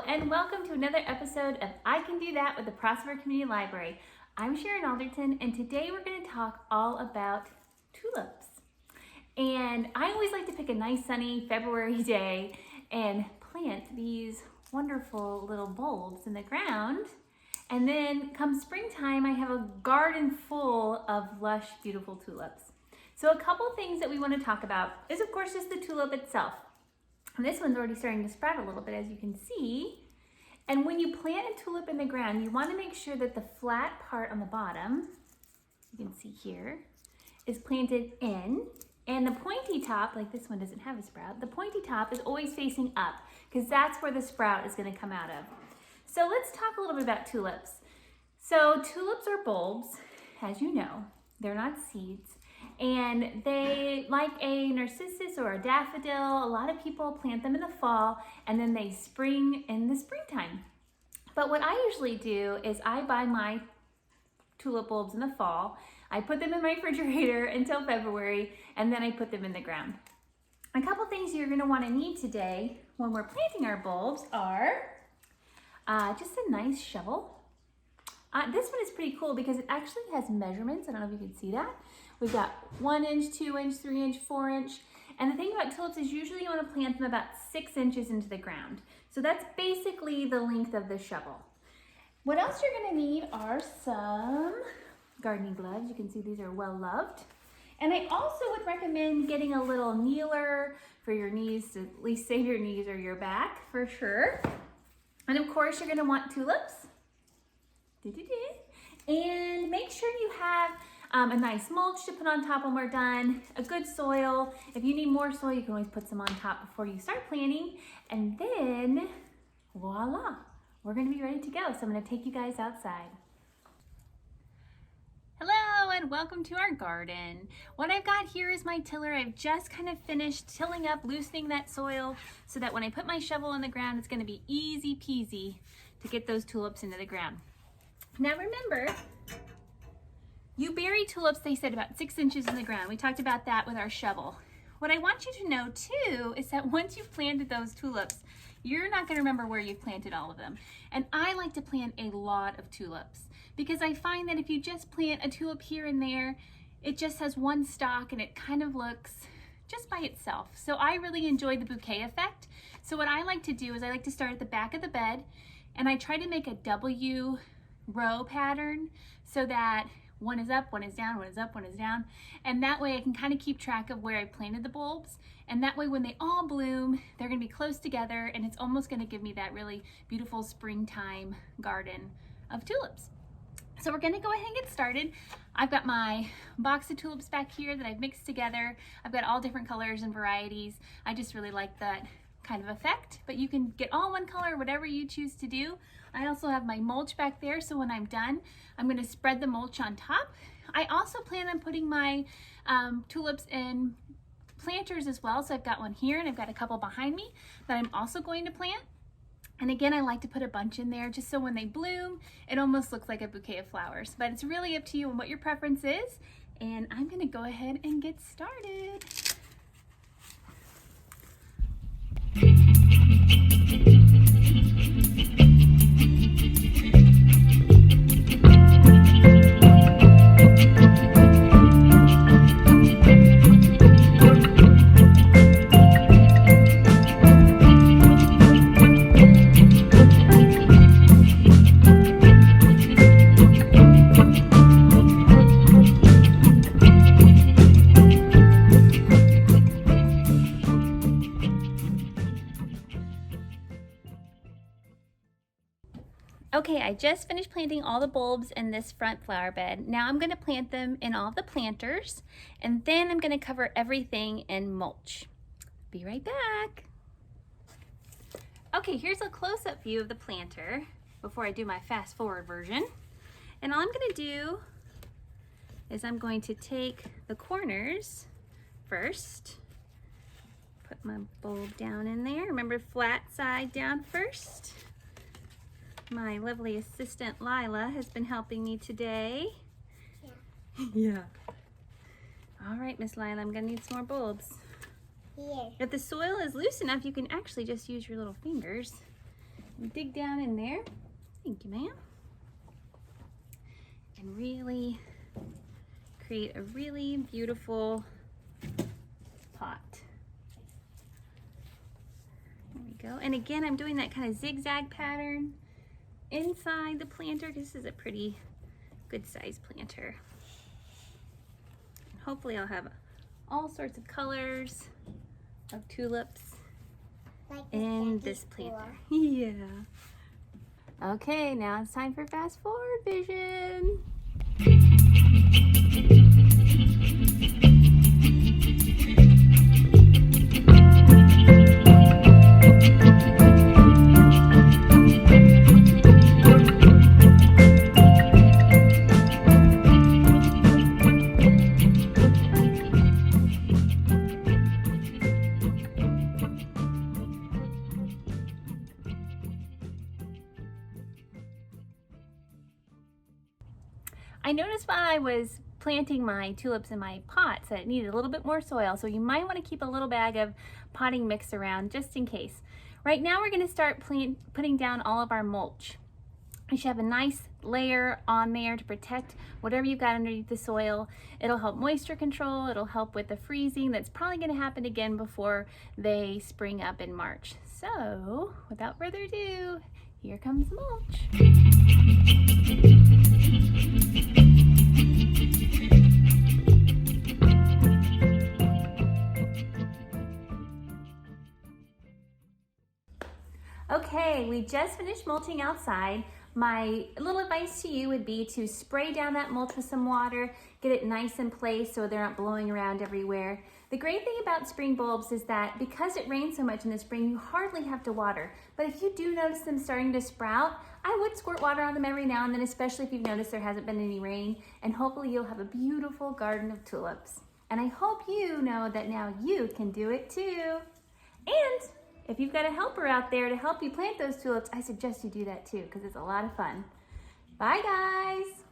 and welcome to another episode of I Can Do That with the Prosper Community Library. I'm Sharon Alderton, and today we're going to talk all about tulips. And I always like to pick a nice sunny February day and plant these wonderful little bulbs in the ground. And then come springtime, I have a garden full of lush, beautiful tulips. So a couple things that we want to talk about is, of course, just the tulip itself. And this one's already starting to sprout a little bit, as you can see. And when you plant a tulip in the ground, you want to make sure that the flat part on the bottom, you can see here, is planted in. And the pointy top, like this one doesn't have a sprout, the pointy top is always facing up because that's where the sprout is going to come out of. So let's talk a little bit about tulips. So tulips are bulbs, as you know. They're not seeds. And they, like a narcissus or a daffodil, a lot of people plant them in the fall and then they spring in the springtime. But what I usually do is I buy my tulip bulbs in the fall. I put them in my refrigerator until February and then I put them in the ground. A couple things you're going to want to need today when we're planting our bulbs are just a nice shovel. This one is pretty cool because it actually has measurements. I don't know if you can see that. We've got 1 inch, 2 inch, 3 inch, 4 inch. And the thing about tulips is usually you want to plant them about 6 inches into the ground. So that's basically the length of the shovel. What else you're going to need are some gardening gloves. You can see these are well loved. And I also would recommend getting a little kneeler for your knees to at least save your knees or your back for sure. And of course you're going to want tulips. And make sure you have a nice mulch to put on top when we're done, a good soil. If you need more soil, you can always put some on top before you start planting. And then, voila, we're gonna be ready to go. So I'm gonna take you guys outside. Hello and welcome to our garden. What I've got here is my tiller. I've just kind of finished tilling up, loosening that soil so that when I put my shovel in the ground, it's gonna be easy peasy to get those tulips into the ground. Now remember, you bury tulips, they said, about 6 inches in the ground. We talked about that with our shovel. What I want you to know too is that once you've planted those tulips, you're not going to remember where you've planted all of them. And I like to plant a lot of tulips because I find that if you just plant a tulip here and there, it just has one stalk and it kind of looks just by itself. So I really enjoy the bouquet effect. So what I like to do is I like to start at the back of the bed and I try to make a W row pattern so that one is up, one is down, one is up, one is down. And that way I can kind of keep track of where I planted the bulbs. And that way when they all bloom, they're gonna be close together and it's almost gonna give me that really beautiful springtime garden of tulips. So we're gonna go ahead and get started. I've got my box of tulips back here that I've mixed together. I've got all different colors and varieties. I just really like that kind of effect, but you can get all one color, whatever you choose to do. I also have my mulch back there, so when I'm done, I'm going to spread the mulch on top. I also plan on putting my tulips in planters as well, so I've got one here and I've got a couple behind me that I'm also going to plant. And again, I like to put a bunch in there just so when they bloom, it almost looks like a bouquet of flowers. But it's really up to you and what your preference is. And I'm going to go ahead and get started. Okay, I just finished planting all the bulbs in this front flower bed. Now I'm going to plant them in all the planters, and then I'm going to cover everything in mulch. Be right back. Okay, here's a close-up view of the planter before I do my fast-forward version. And all I'm going to do is I'm going to take the corners first, put my bulb down in there. Remember, flat side down first. My lovely assistant Lila has been helping me today. Yeah. All right, Miss Lila, I'm gonna need some more bulbs. Here. If the soil is loose enough, you can actually just use your little fingers dig down in there. Thank you, ma'am. And really create a really beautiful pot. There we go. And again, I'm doing that kind of zigzag pattern inside the planter. This is a pretty good size planter. And hopefully I'll have all sorts of colors of tulips like in this planter. Yeah. Okay, now it's time for fast forward vision. I noticed while I was planting my tulips in my pots that it needed a little bit more soil, so you might want to keep a little bag of potting mix around just in case. Right now we're going to start putting down all of our mulch. You should have a nice layer on there to protect whatever you've got underneath the soil. It'll help moisture control, it'll help with the freezing that's probably going to happen again before they spring up in March. So without further ado, here comes the mulch. Okay, we just finished mulching outside. My little advice to you would be to spray down that mulch with some water, get it nice in place so they're not blowing around everywhere. The great thing about spring bulbs is that because it rains so much in the spring, you hardly have to water. But if you do notice them starting to sprout, I would squirt water on them every now and then, especially if you've noticed there hasn't been any rain, and hopefully you'll have a beautiful garden of tulips. And I hope you know that now you can do it too. And if you've got a helper out there to help you plant those tulips, I suggest you do that too, because it's a lot of fun. Bye, guys.